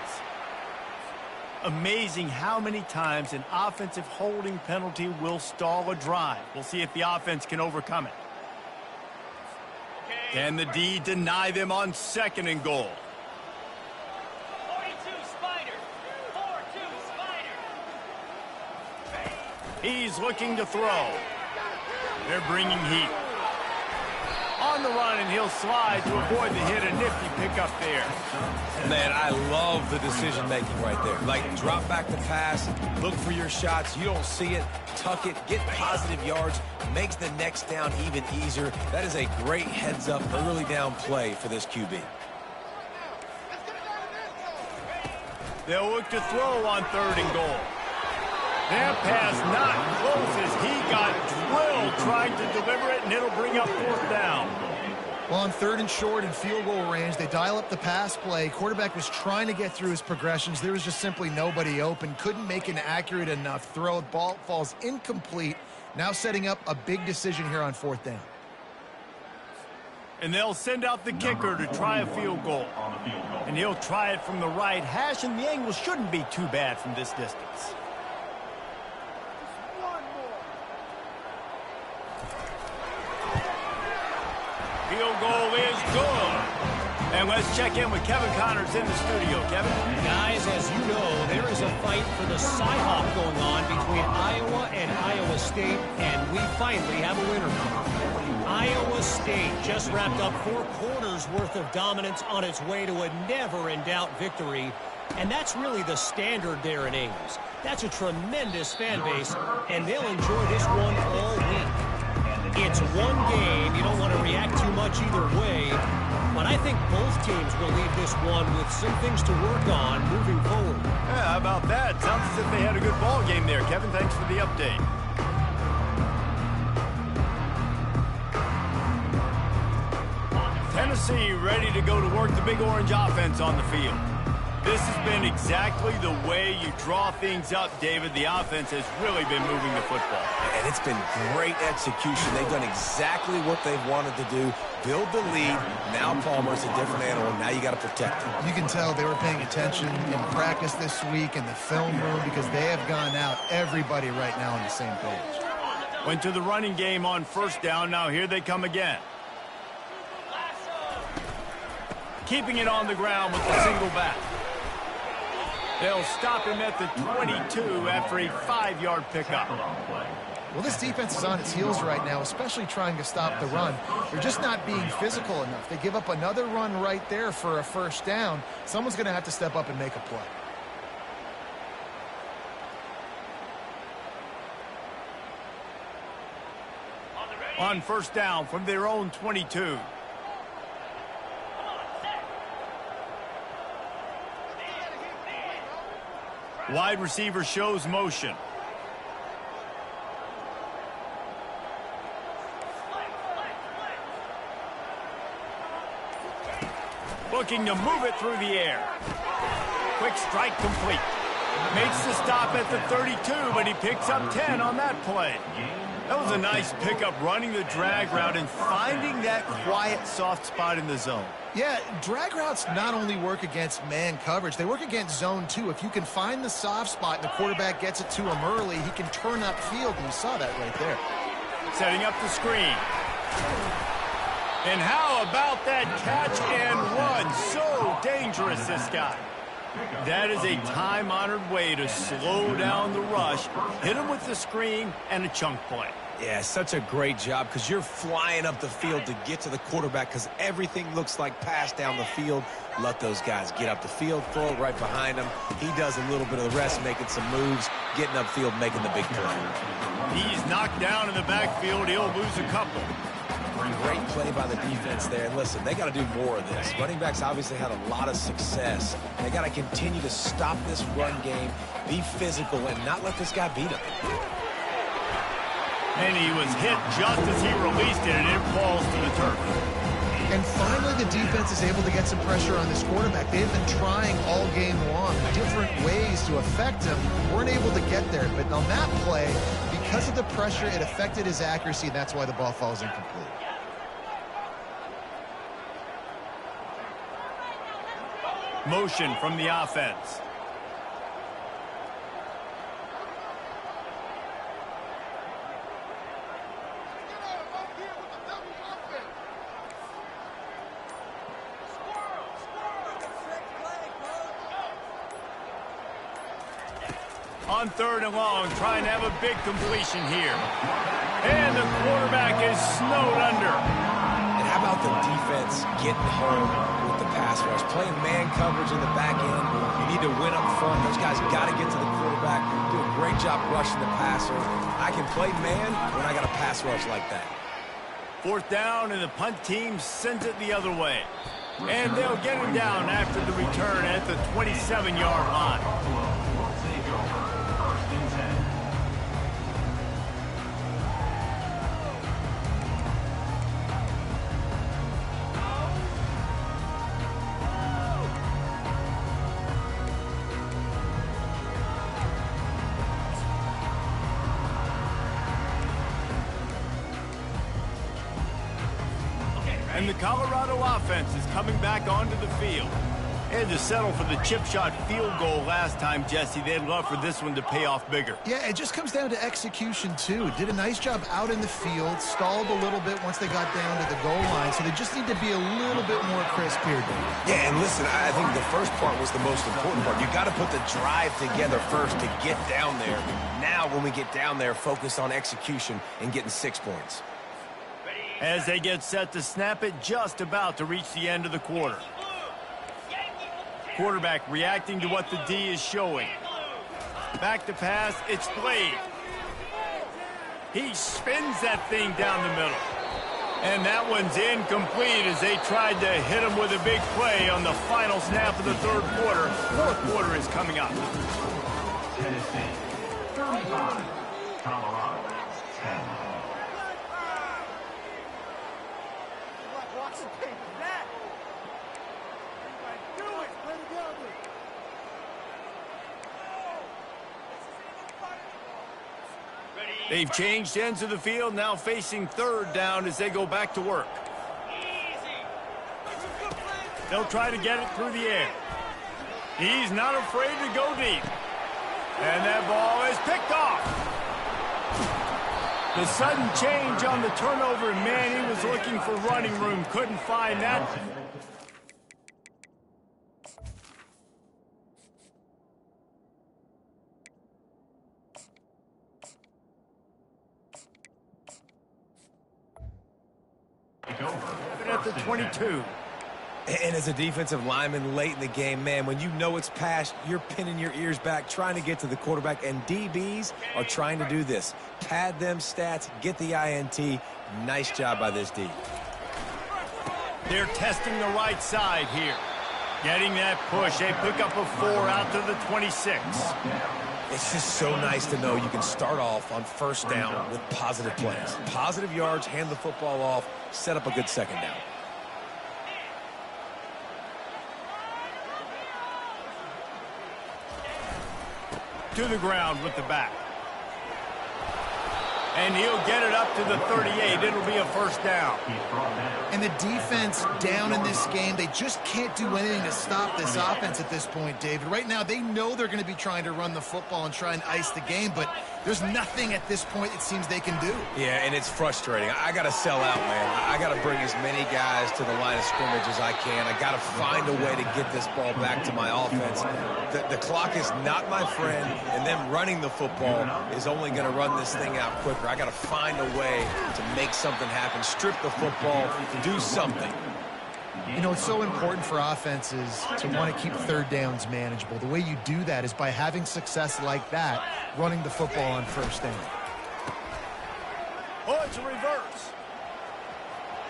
S1: Amazing how many times an offensive holding penalty will stall a drive. We'll see if the offense can overcome it. Can the D deny them on 2nd and goal?
S5: 42 Spider. 4-2 Spider.
S1: He's looking to throw. They're bringing heat. On the run, and he'll slide to avoid the hit. A nifty pickup there.
S2: Man, I love the decision-making right there. Like, drop back the pass, look for your shots. You don't see it, tuck it, get positive yards, makes the next down even easier. That is a great heads-up, early down play for this QB.
S1: They'll look to throw on 3rd and goal. That pass not close as he got drilled trying to deliver it, and it'll bring up 4th down.
S3: Well, on 3rd and short and field goal range, they dial up the pass play. Quarterback was trying to get through his progressions. There was just simply nobody open. Couldn't make an accurate enough throw. Ball falls incomplete. Now setting up a big decision here on 4th down.
S1: And they'll send out the kicker to try a field goal. And he'll try it from the right hash, and the angle shouldn't be too bad from this distance. Field goal is good. And let's check in with Kevin Connors in the studio. Kevin?
S5: Guys, as you know, there is a fight for the Cyhawk going on between Iowa and Iowa State, and we finally have a winner. Iowa State just wrapped up 4 quarters worth of dominance on its way to a never-in-doubt victory, and that's really the standard there in Ames. That's a tremendous fan base, and they'll enjoy this one all week. It's one game. You don't want to react too much either way. But I think both teams will leave this one with some things to work on moving forward.
S1: Yeah, how about that? Sounds as if they had a good ball game there. Kevin, thanks for the update. Tennessee ready to go to work the Big Orange offense on the field. This has been exactly the way you draw things up, David. The offense has really been moving the football.
S2: And it's been great execution. They've done exactly what they've wanted to do. Build the lead. Now Palmer's a different animal. Now you got to protect him.
S3: You can tell they were paying attention in practice this week in the film room because they have gone out, everybody right now on the same page.
S1: Went to the running game on 1st down. Now here they come again. Keeping it on the ground with the single back. They'll stop him at the 22 after a 5-yard pickup.
S3: Well, this defense is on its heels right now, especially trying to stop the run. They're just not being physical enough. They give up another run right there for a 1st down. Someone's going to have to step up and make a play.
S1: On 1st down from their own 22. Wide receiver shows motion. Looking to move it through the air. Quick strike complete. Makes the stop at the 32, but he picks up 10 on that play. That was a nice pickup, running the drag route and finding that quiet, soft spot in the zone.
S3: Yeah, drag routes not only work against man coverage, they work against zone too. If you can find the soft spot and the quarterback gets it to him early, he can turn upfield, and you saw that right there.
S1: Setting up the screen. And how about that catch and run? So dangerous, this guy. That is a time-honored way to slow down the rush, hit him with the screen, and a chunk play.
S2: Yeah, such a great job because you're flying up the field to get to the quarterback because everything looks like pass down the field. Let those guys get up the field, throw it right behind him. He does a little bit of the rest, making some moves, getting upfield, making the big play.
S1: He's knocked down in the backfield. He'll lose a couple.
S2: Great play by the defense there. And listen, they got to do more of this. Running backs obviously had a lot of success. They got to continue to stop this run game, be physical, and not let this guy beat him.
S1: And he was hit just as he released it, and it falls to the turf.
S3: And finally, the defense is able to get some pressure on this quarterback. They've been trying all game long different ways to affect him. Weren't able to get there. But on that play, because of the pressure, it affected his accuracy, and that's why the ball falls incomplete.
S1: Motion from the offense. On 3rd and long, trying to have a big completion here. And the quarterback is snowed under.
S2: And how about the defense getting home with the pass rush? Playing man coverage in the back end. You need to win up front. Those guys got to get to the quarterback. Do a great job rushing the passer. I can play man when I got a pass rush like that.
S1: 4th down, and the punt team sends it the other way. And they'll get him down after the return at the 27-yard line. And the Colorado offense is coming back onto the field. They had to settle for the chip shot field goal last time, Jesse. They'd love for this one to pay off bigger.
S3: Yeah, it just comes down to execution, too. Did a nice job out in the field, stalled a little bit once they got down to the goal line, so they just need to be a little bit more crisp here, Dave.
S2: Yeah, and listen, I think the first part was the most important part. You got to put the drive together first to get down there. Now, when we get down there, focus on execution and getting 6 points.
S1: As they get set to snap it, just about to reach the end of the quarter. Quarterback reacting to what the D is showing. Back to pass, it's Blade. He spins that thing down the middle. And that one's incomplete as they tried to hit him with a big play on the final snap of the 3rd quarter. 4th quarter is coming up.
S4: Tennessee, 35. Colorado, 10.
S1: They've changed ends of the field, now facing 3rd down as they go back to work. They'll try to get it through the air. He's not afraid to go deep. And that ball is picked off. The sudden change on the turnover, man, he was looking for running room, couldn't find that. At the 22.
S2: And as a defensive lineman late in the game, man, when you know it's past, you're pinning your ears back, trying to get to the quarterback, and DBs are trying to do this. Pad them stats, get the INT. Nice job by this D.
S1: They're testing the right side here. Getting that push. They pick up a 4 out to the 26.
S2: It's just so nice to know you can start off on 1st down with positive plays. Positive yards, hand the football off, set up a good 2nd down.
S1: to the ground with the back. And he'll get it up to the 38. It'll be a first down.
S3: And the defense down in this game, they just can't do anything to stop this offense at this point, David. Right now, they know they're going to be trying to run the football and try and ice the game, but there's nothing at this point it seems they can do.
S2: Yeah, and it's frustrating. I got to sell out, man. I got to bring as many guys to the line of scrimmage as I can. I got to find a way to get this ball back to my offense. The clock is not my friend, and them running the football is only going to run this thing out quicker. I got to find a way to make something happen, strip the football, do something.
S3: You know, it's so important for offenses to want to keep third downs manageable. The way you do that is by having success like that, running the football on first down.
S1: Oh, it's a reverse.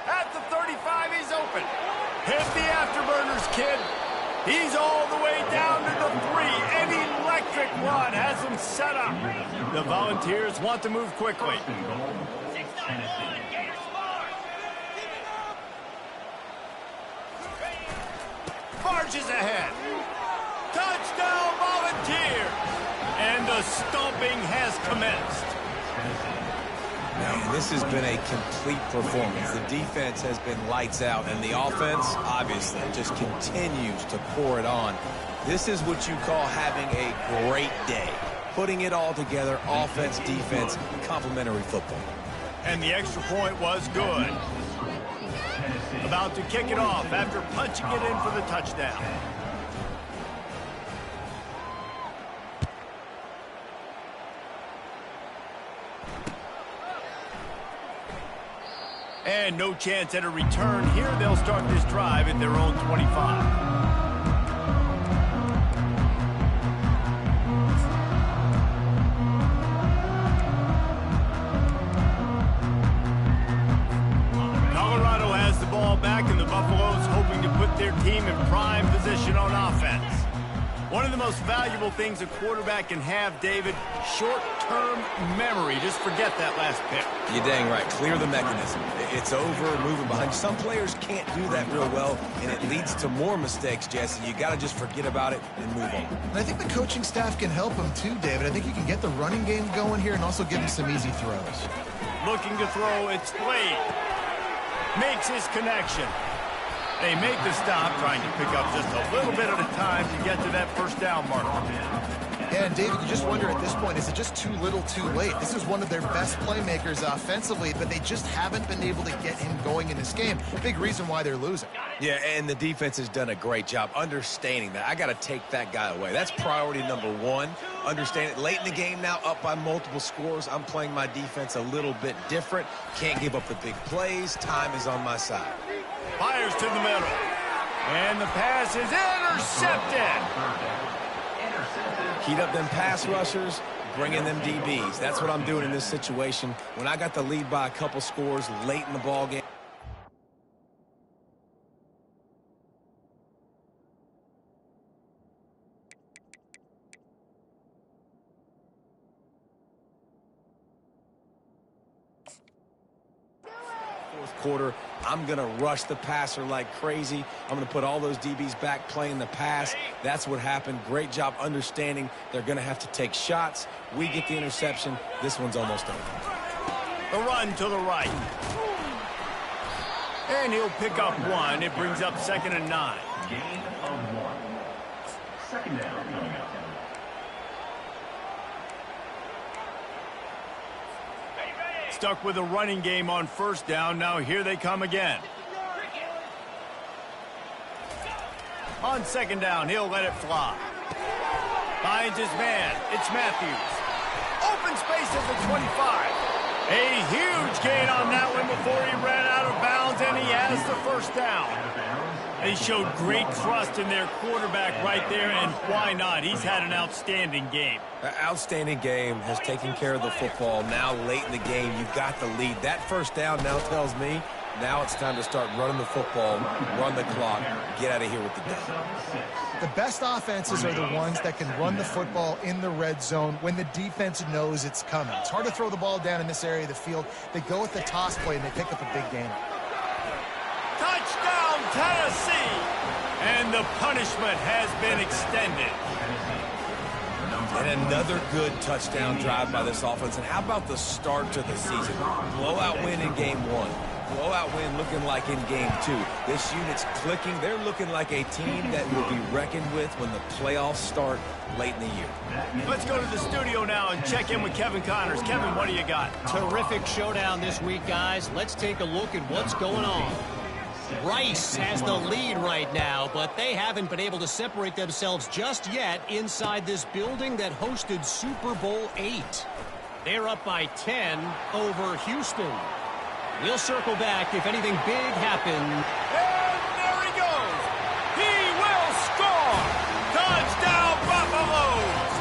S1: At the 35, he's open. Hit the afterburners, kid. He's all the way down to the 3. An electric run has him set up. The Volunteers want to move quickly. Marches ahead. Touchdown, Volunteer. And the stomping has commenced.
S2: Man, this has been a complete performance. The defense has been lights out, and the offense, obviously, just continues to pour it on. This is what you call having a great day. Putting it all together, offense, defense, complementary football.
S1: And the extra point was good. About to kick it off after punching it in for the touchdown. And no chance at a return here. They'll start this drive at their own 25. Back, and the Buffaloes hoping to put their team in prime position on offense. One of the most valuable things a quarterback can have, David, short-term memory. Just forget that last pick.
S2: You're dang right. Clear the mechanism. It's over, moving behind. Some players can't do that real well, and it leads to more mistakes, Jesse. You got to just forget about it and move on.
S3: And I think the coaching staff can help him too, David. I think you can get the running game going here and also give him some easy throws.
S1: Looking to throw, it's Slade. Makes his connection. They make the stop, trying to pick up just a little bit at a time to get to that first down marker.
S3: Yeah, and David, you just wonder at this point, is it just too little too late? This is one of their best playmakers offensively, but they just haven't been able to get him going in this game. Big reason why they're losing.
S2: Yeah, and the defense has done a great job understanding that. I got to take that guy away. That's priority number one. Understand it. Late in the game now, up by multiple scores. I'm playing my defense a little bit different. Can't give up the big plays. Time is on my side.
S1: Fires to the middle. And the pass is intercepted.
S2: Heat up them pass rushers, bring in them DBs. That's what I'm doing in this situation. When I got the lead by a couple scores late in the ball game. Fourth quarter, I'm going to rush the passer like crazy. I'm going to put all those DBs back playing the pass. That's what happened. Great job understanding they're going to have to take shots. We get the interception. This one's almost over.
S1: The run to the right. And he'll pick up one. It brings up 2nd and 9.
S4: Gain of 1. Second down coming up.
S1: Stuck with a running game on first down. Now here they come again. On 2nd down, he'll let it fly. Finds his man. It's Matthews. Open space at the 25. A huge gain on that one before he ran out of bounds, and he has the first down. They showed great trust in their quarterback right there, and why not? He's had an outstanding game.
S2: Outstanding game, has taken care of the football. Now late in the game, you got the lead. That first down now tells me now it's time to start running the football, run the clock, get out of here with the dub.
S3: The best offenses are the ones that can run the football in the red zone when the defense knows it's coming. It's hard to throw the ball down in this area of the field. They go with the toss play, and they pick up a big gain.
S1: Touchdown, Tennessee! And the punishment has been extended.
S2: And another good touchdown drive by this offense. And how about the start to the season? Blowout win in game 1. Blowout win looking like in game 2. This unit's clicking. They're looking like a team that will be reckoned with when the playoffs start late in the year.
S1: Let's go to the studio now and check in with Kevin Connors. Kevin, what do you got?
S5: Terrific showdown this week, guys. Let's take a look at what's going on. Rice has the lead right now, but they haven't been able to separate themselves just yet inside this building that hosted Super Bowl VIII. They're up by 10 over Houston. We'll circle back if anything big happens.
S1: And there he goes. He will score. Touchdown, Buffaloes.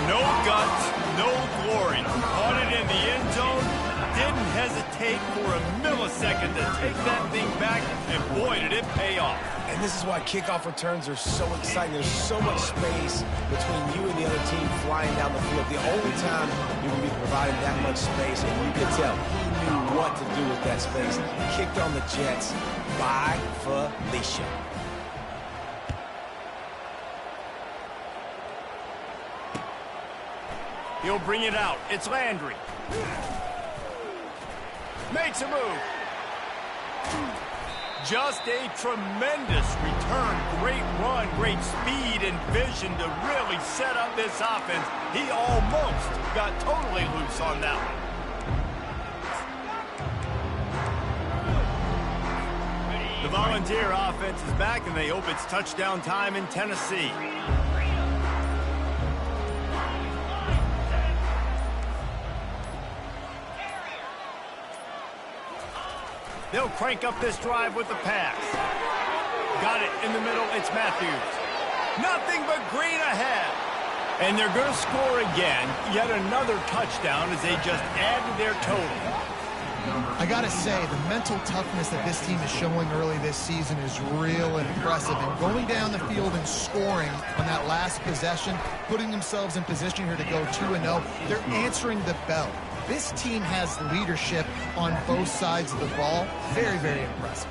S1: No guts, no glory. Caught it in the end zone. Didn't hesitate for a millisecond to take that thing back, and boy, did it pay off.
S2: And this is why kickoff returns are so exciting. There's so much space between you and the other team flying down the field. The only time you can be provided that much space, and you can tell he knew what to do with that space. Kicked on the Jets by Felicia.
S1: He'll bring it out. It's Landry. Makes a move. Just a tremendous return. Great run, great speed and vision to really set up this offense. He almost got totally loose on that one. The Volunteer offense is back, and they hope it's touchdown time in Tennessee. They'll crank up this drive with the pass. Got it in the middle. It's Matthews. Nothing but green ahead. And they're going to score again. Yet another touchdown as they just add to their total.
S3: I got to say, the mental toughness that this team is showing early this season is real and impressive. And going down the field and scoring on that last possession, putting themselves in position here to go 2-0, they're answering the bell. This team has leadership on both sides of the ball. Very, very impressive.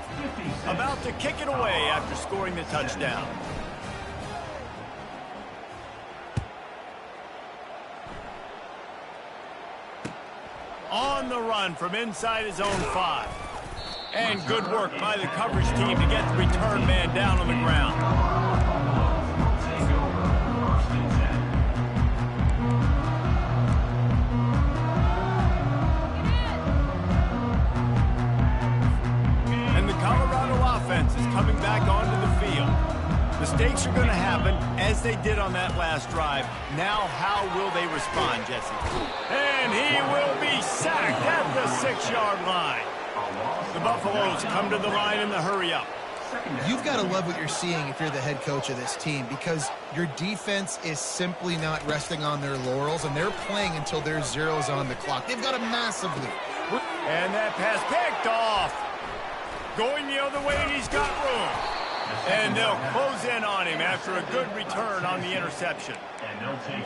S1: About to kick it away after scoring the touchdown. On the run from inside his own 5. And good work by the coverage team to get the return man down on the ground. Is coming back onto the field. Mistakes are going to happen, as they did on that last drive. Now, how will they respond, Jesse? And he will be sacked at the 6-yard line. The Buffaloes come to the line in the hurry-up.
S3: You've got to love what you're seeing if you're the head coach of this team, because your defense is simply not resting on their laurels, and they're playing until there's zeros on the clock. They've got a massive lead.
S1: And that pass picked off. Going the other way, and he's got room. And they'll close in on him after a good return on the interception.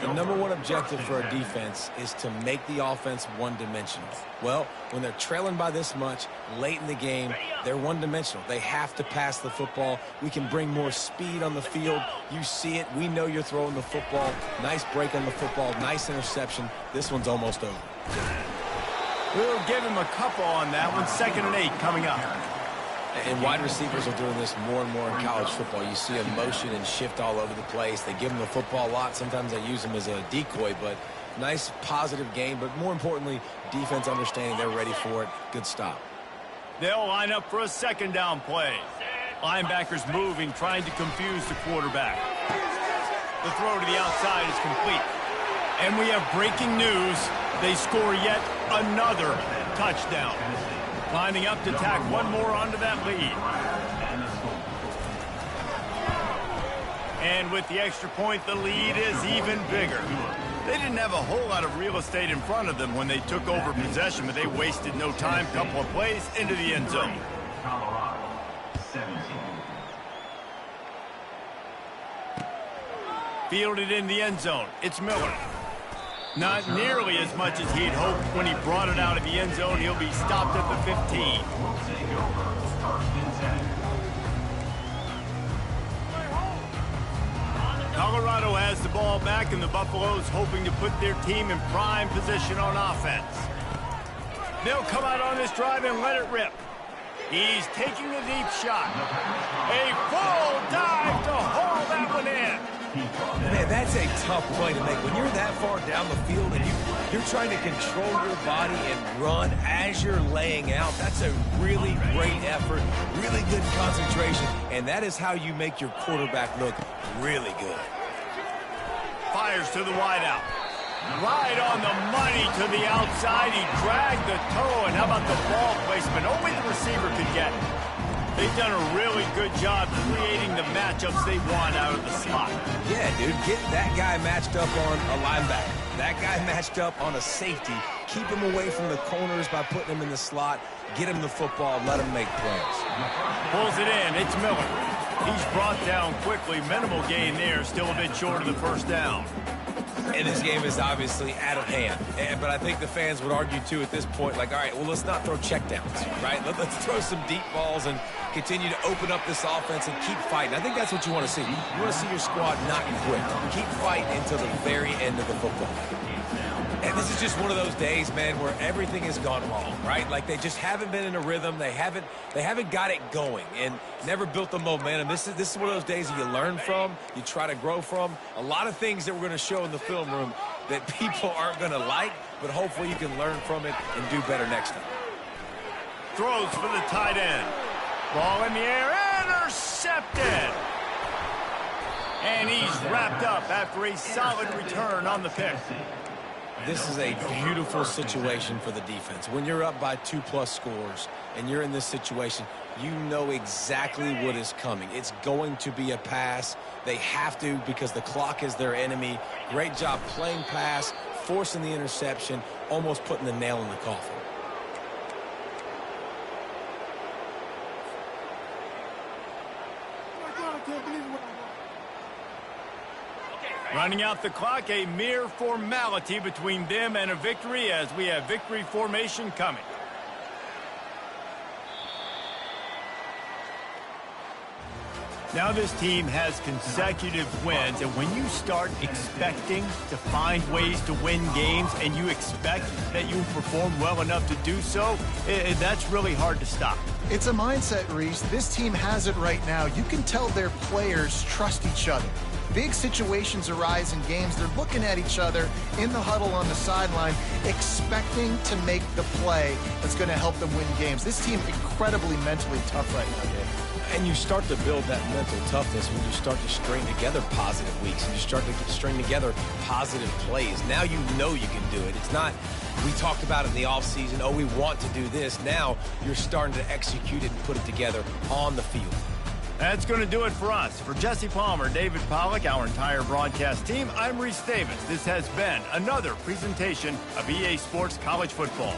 S2: The number one objective for a defense is to make the offense one-dimensional. Well, when they're trailing by this much late in the game, they're one-dimensional. They have to pass the football. We can bring more speed on the field. You see it. We know you're throwing the football. Nice break on the football. Nice interception. This one's almost over.
S1: We'll give him a couple on that one. 2nd and 8 coming up.
S2: And wide receivers are doing this more and more in college football. You see a motion and shift all over the place. They give them the football a lot. Sometimes they use them as a decoy, but nice positive game. But more importantly, defense understanding they're ready for it. Good stop.
S1: They'll line up for a 2nd down play. Linebackers moving, trying to confuse the quarterback. The throw to the outside is complete. And we have breaking news. They score yet another touchdown. Lining up to tack one more onto that lead. And with the extra point, the lead is even bigger. They didn't have a whole lot of real estate in front of them when they took over possession, but they wasted no time. Couple of plays into the end zone.
S4: Colorado, 17.
S1: Fielded in the end zone. It's Miller. Not nearly as much as he'd hoped when he brought it out of the end zone. He'll be stopped at the 15.
S4: Will take over 1st and 10.
S1: Colorado has the ball back, and the Buffaloes hoping to put their team in prime position on offense. They'll come out on this drive and let it rip. He's taking a deep shot. A full dive to haul that one in.
S2: Man, that's a tough play to make. When you're that far down the field and you're trying to control your body and run as you're laying out, that's a really great effort, really good concentration, and that is how you make your quarterback look really good.
S1: Fires to the wideout. Right on the money to the outside. He dragged the toe, and how about the ball placement? Only the receiver could get it. They've done a really good job creating the matchups they want out of the slot.
S2: Yeah, dude, get that guy matched up on a linebacker. That guy matched up on a safety. Keep him away from the corners by putting him in the slot. Get him the football. Let him make plays.
S1: Pulls it in. It's Miller. He's brought down quickly. Minimal gain there. Still a bit short of the first down.
S2: And this game is obviously out of hand. But I think the fans would argue, too, at this point, like, all right, well, let's not throw checkdowns, right? Let's throw some deep balls and continue to open up this offense and keep fighting. I think that's what you want to see. You want to see your squad not quit. Keep fighting until the very end of the football. And this is just one of those days, man, where everything has gone wrong, right? Like they just haven't been in a rhythm. They haven't got it going and never built the momentum. This is one of those days that you learn from, you try to grow from. A lot of things that we're going to show in the film room that people aren't going to like, but hopefully you can learn from it and do better next time.
S1: Throws for the tight end. Ball in the air, intercepted. And he's wrapped up after a solid return on the pick.
S2: This is a beautiful situation for the defense. When you're up by 2+ scores and you're in this situation, you know exactly what is coming. It's going to be a pass. They have to because the clock is their enemy. Great job playing pass, forcing the interception, almost putting the nail in the coffin.
S1: Running out the clock, a mere formality between them and a victory as we have victory formation coming. Now this team has consecutive wins, and when you start expecting to find ways to win games and you expect that you perform well enough to do so, that's really hard to stop.
S3: It's a mindset, Reese. This team has it right now. You can tell their players trust each other. Big situations arise in games. They're looking at each other in the huddle on the sideline, expecting to make the play that's going to help them win games. This team incredibly mentally tough right now, Dave.
S2: And you start to build that mental toughness when you start to string together positive weeks and you start to string together positive plays. Now you know you can do it. It's not, we talked about it in the offseason, oh, we want to do this. Now you're starting to execute it and put it together on the field.
S1: That's going to do it for us. For Jesse Palmer, David Pollack, our entire broadcast team, I'm Reese Davis. This has been another presentation of EA Sports College Football.